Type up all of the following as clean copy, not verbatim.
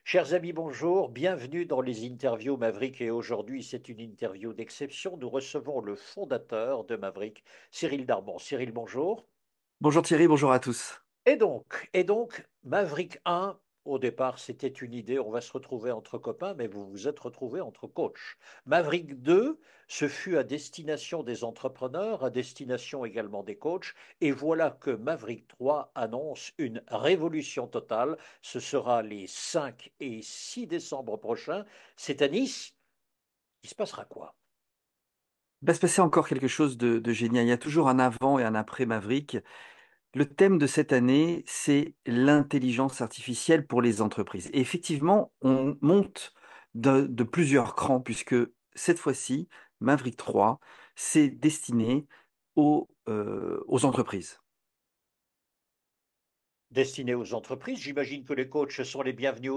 Chers amis, bonjour, bienvenue dans les interviews Maverick et aujourd'hui c'est une interview d'exception. Nous recevons le fondateur de Maverick, Cyril Darmon. Cyril, bonjour. Bonjour Thierry, bonjour à tous. Et donc, Maverick 1, au départ c'était une idée, on va se retrouver entre copains, mais vous vous êtes retrouvés entre coachs. Maverick 2, ce fut à destination des entrepreneurs, à destination également des coachs, et voilà que Maverick 3 annonce une révolution totale. Ce sera les 5 et 6 décembre prochains. C'est à Nice. Il se passera quoi? Il va se passer encore quelque chose de génial. Il y a toujours un avant et un après Maverick. Le thème de cette année, c'est l'intelligence artificielle pour les entreprises. Et effectivement, on monte de plusieurs crans puisque cette fois-ci, Maverick 3, c'est destiné aux entreprises. Destiné aux entreprises. J'imagine que les coachs sont les bienvenus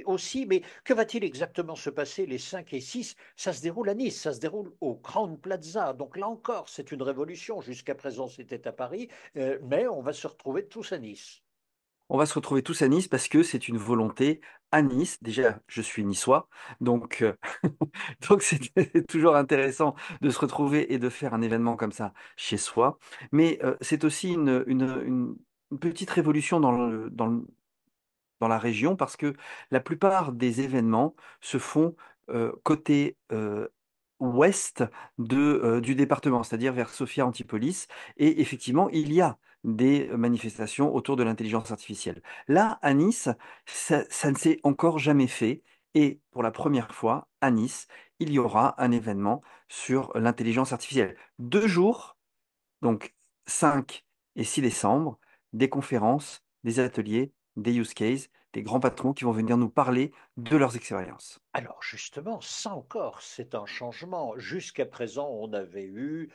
aussi, mais que va-t-il exactement se passer les 5 et 6? Ça se déroule à Nice, ça se déroule au Crown Plaza. Donc là encore, c'est une révolution. Jusqu'à présent, c'était à Paris, mais on va se retrouver tous à Nice. On va se retrouver tous à Nice parce que c'est une volonté à Nice. Déjà, je suis niçois, donc donc c'est toujours intéressant de se retrouver et de faire un événement comme ça chez soi. Mais c'est aussi une petite révolution dans la région parce que la plupart des événements se font côté ouest du département, c'est-à-dire vers Sophia Antipolis. Et effectivement, il y a des manifestations autour de l'intelligence artificielle. Là, à Nice, ça ne s'est encore jamais fait. Et pour la première fois, à Nice, il y aura un événement sur l'intelligence artificielle. 2 jours, donc 5 et 6 décembre, des conférences, des ateliers, des use cases, des grands patrons qui vont venir nous parler de leurs expériences. Alors justement, ça encore, c'est un changement. Jusqu'à présent, on avait eu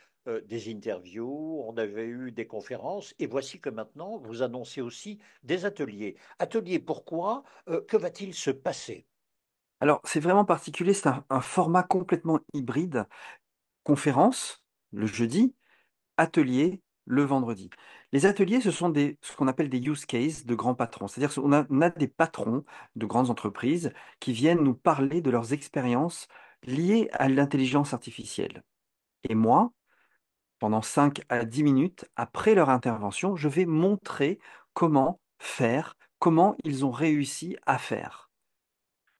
des interviews, on avait eu des conférences, et voici que maintenant, vous annoncez aussi des ateliers. Ateliers, pourquoi? Que va-t-il se passer? Alors, c'est vraiment particulier, c'est un format complètement hybride, conférence le jeudi, atelier le vendredi. Les ateliers, ce sont ce qu'on appelle des use cases de grands patrons. C'est-à-dire qu'on a des patrons de grandes entreprises qui viennent nous parler de leurs expériences liées à l'intelligence artificielle. Et moi, pendant 5 à 10 minutes après leur intervention, je vais montrer comment faire, comment ils ont réussi à faire.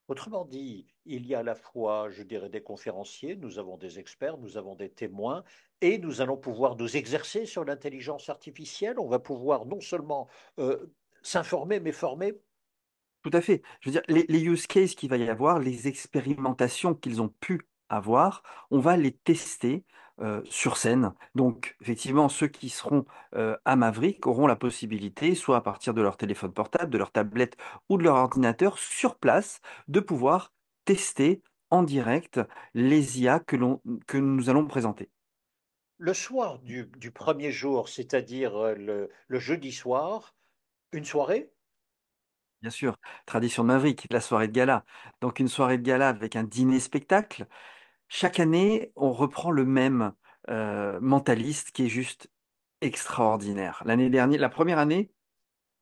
Autrement dit, il y a à la fois, je dirais, des conférenciers, nous avons des experts, nous avons des témoins, et nous allons pouvoir nous exercer sur l'intelligence artificielle. On va pouvoir non seulement s'informer, mais former. Tout à fait. Je veux dire, les use cases qu'il va y avoir, les expérimentations qu'ils ont pu avoir, on va les tester sur scène. Donc, effectivement, ceux qui seront à Maverick auront la possibilité, soit à partir de leur téléphone portable, de leur tablette ou de leur ordinateur, sur place, de pouvoir tester en direct les IA que nous allons présenter. Le soir du premier jour, c'est-à-dire le jeudi soir, une soirée. Bien sûr, tradition de Maverick, la soirée de gala. Donc, une soirée de gala avec un dîner-spectacle. Chaque année, on reprend le même mentaliste qui est juste extraordinaire. L'année dernière, la première année,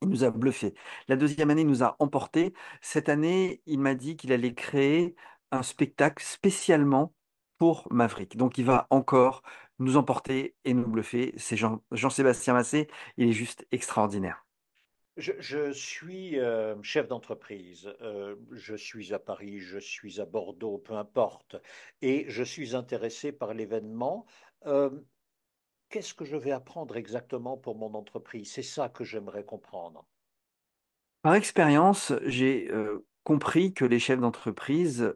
il nous a bluffé. La deuxième année, il nous a emporté. Cette année, il m'a dit qu'il allait créer un spectacle spécialement pour Maverick. Donc, il va encore nous emporter et nous bluffer. C'est Jean-Sébastien Massé, il est juste extraordinaire. Je suis chef d'entreprise. Je suis à Paris, je suis à Bordeaux, peu importe. Et je suis intéressé par l'événement. Euh, Qu'est-ce que je vais apprendre exactement pour mon entreprise? C'est ça que j'aimerais comprendre. Par expérience, j'ai compris que les chefs d'entreprise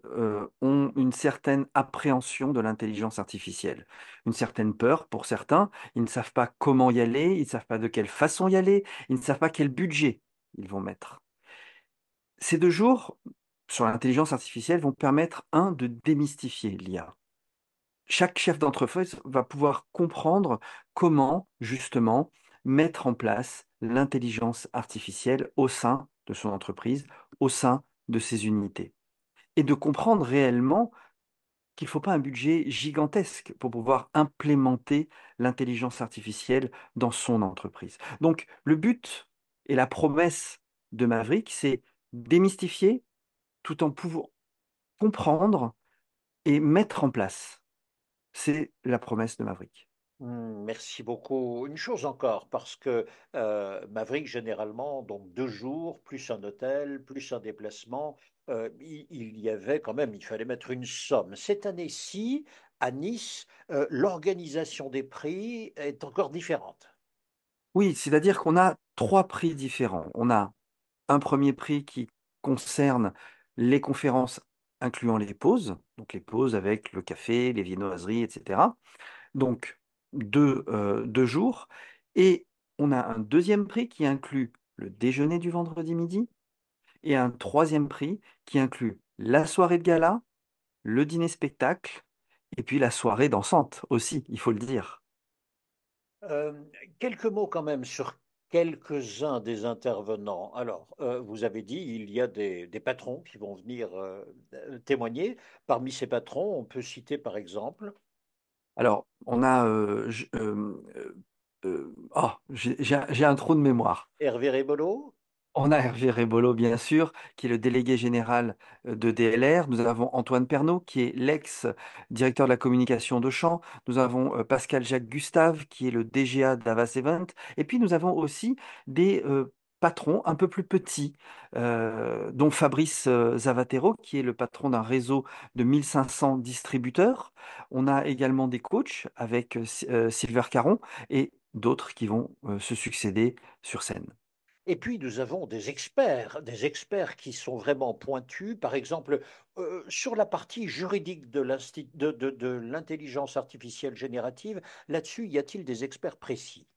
ont une certaine appréhension de l'intelligence artificielle, une certaine peur pour certains. Ils ne savent pas comment y aller, ils ne savent pas de quelle façon y aller, ils ne savent pas quel budget ils vont mettre. Ces 2 jours sur l'intelligence artificielle vont permettre, un, de démystifier l'IA. Chaque chef d'entreprise va pouvoir comprendre comment, justement, mettre en place l'intelligence artificielle au sein de son entreprise, au sein de ses unités. Et de comprendre réellement qu'il ne faut pas un budget gigantesque pour pouvoir implémenter l'intelligence artificielle dans son entreprise. Donc, le but et la promesse de Maverick, c'est démystifier, tout en pouvant comprendre et mettre en place. C'est la promesse de Maverick. Merci beaucoup. Une chose encore, parce que Maverick, généralement, donc 2 jours, plus un hôtel, plus un déplacement, il y avait quand même, il fallait mettre une somme. Cette année-ci, à Nice, l'organisation des prix est encore différente. Oui, c'est-à-dire qu'on a trois prix différents. On a un premier prix qui concerne les conférences incluant les pauses, donc les pauses avec le café, les viennoiseries, etc. Donc 2 jours. Et on a un deuxième prix qui inclut le déjeuner du vendredi midi et un troisième prix qui inclut la soirée de gala, le dîner spectacle et puis la soirée dansante aussi, il faut le dire. Euh, Quelques mots quand même sur quelques-uns des intervenants. Alors, vous avez dit, il y a des patrons qui vont venir témoigner. Parmi ces patrons, on peut citer par exemple Alors, on a... j'ai un trou de mémoire. Hervé Rébolo, On a Hervé Rébolo, bien sûr, qui est le délégué général de DLR. Nous avons Antoine Pernaut, qui est l'ex-directeur de la communication de Champ. Nous avons Pascal Jacques Gustave, qui est le DGA d'Avas Event. Et puis, nous avons aussi des patrons un peu plus petits, dont Fabrice Zavatero, qui est le patron d'un réseau de 1500 distributeurs. On a également des coachs avec Silver Caron et d'autres qui vont se succéder sur scène. et puis nous avons des experts qui sont vraiment pointus. Par exemple, sur la partie juridique de l'intelligence artificielle générative, là-dessus, y a-t-il des experts précis?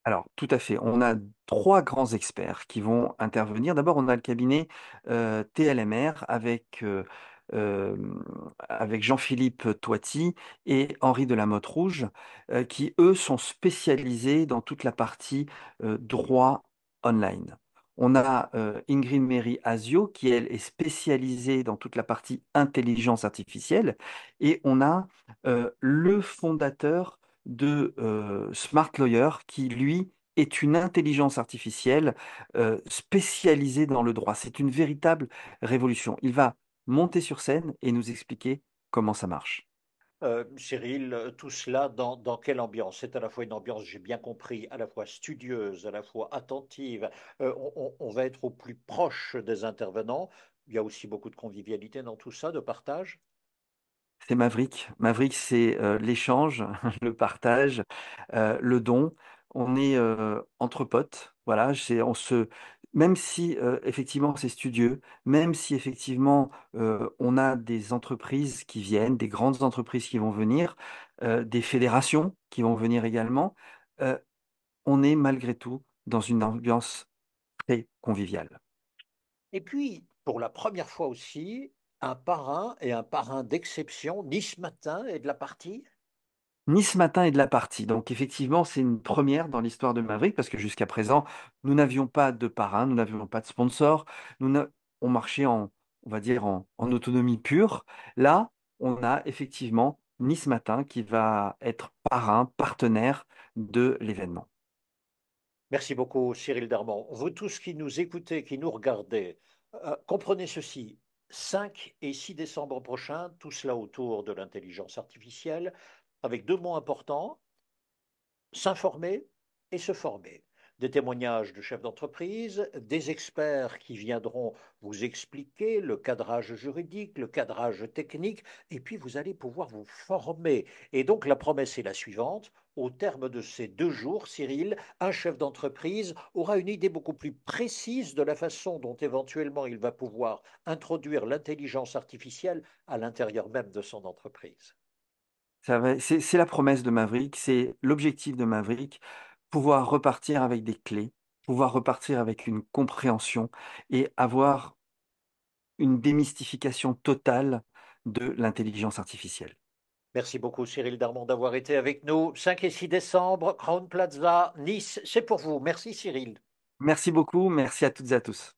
Alors, tout à fait. On a trois grands experts qui vont intervenir. D'abord, on a le cabinet TLMR euh, avec Jean-Philippe Toiti et Henri de la Motte Rouge, qui, eux, sont spécialisés dans toute la partie droit online. On a Ingrid Mary Asio, qui, elle, est spécialisée dans toute la partie intelligence artificielle. Et on a le fondateur de Smart Lawyer, qui, lui, est une intelligence artificielle spécialisée dans le droit. C'est une véritable révolution. Il va monter sur scène et nous expliquer comment ça marche. Cyril, tout cela dans quelle ambiance? C'est à la fois une ambiance, j'ai bien compris, à la fois studieuse, à la fois attentive. On va être au plus proche des intervenants. Il y a aussi beaucoup de convivialité dans tout ça, de partage. C'est Maverick. Maverick, c'est l'échange, le partage, le don. On est entre potes. Voilà, même si effectivement c'est studieux, même si effectivement on a des entreprises qui viennent, des grandes entreprises qui vont venir, des fédérations qui vont venir également, euh, on est malgré tout dans une ambiance très conviviale. Et puis, pour la première fois aussi, un parrain et un parrain d'exception, Nice Matin et de la partie. Nice Matin est de la partie. Donc effectivement, c'est une première dans l'histoire de Maverick parce que jusqu'à présent, nous n'avions pas de parrain, nous n'avions pas de sponsor, on marchait on va dire, en autonomie pure. Là, on a effectivement Nice Matin qui va être parrain, partenaire de l'événement. Merci beaucoup, Cyril Darmon. Vous tous qui nous écoutez, qui nous regardez, comprenez ceci. 5 et 6 décembre prochain, tout cela autour de l'intelligence artificielle, avec 2 mots importants, s'informer et se former. Des témoignages de chefs d'entreprise, des experts qui viendront vous expliquer le cadrage juridique, le cadrage technique, et puis vous allez pouvoir vous former. Et donc la promesse est la suivante. Au terme de ces 2 jours, Cyril, un chef d'entreprise aura une idée beaucoup plus précise de la façon dont éventuellement il va pouvoir introduire l'intelligence artificielle à l'intérieur même de son entreprise. C'est la promesse de Maverick, c'est l'objectif de Maverick, pouvoir repartir avec des clés, pouvoir repartir avec une compréhension et avoir une démystification totale de l'intelligence artificielle. Merci beaucoup Cyril Darmon d'avoir été avec nous. 5 et 6 décembre, Crown Plaza, Nice, c'est pour vous. Merci Cyril. Merci beaucoup, merci à toutes et à tous.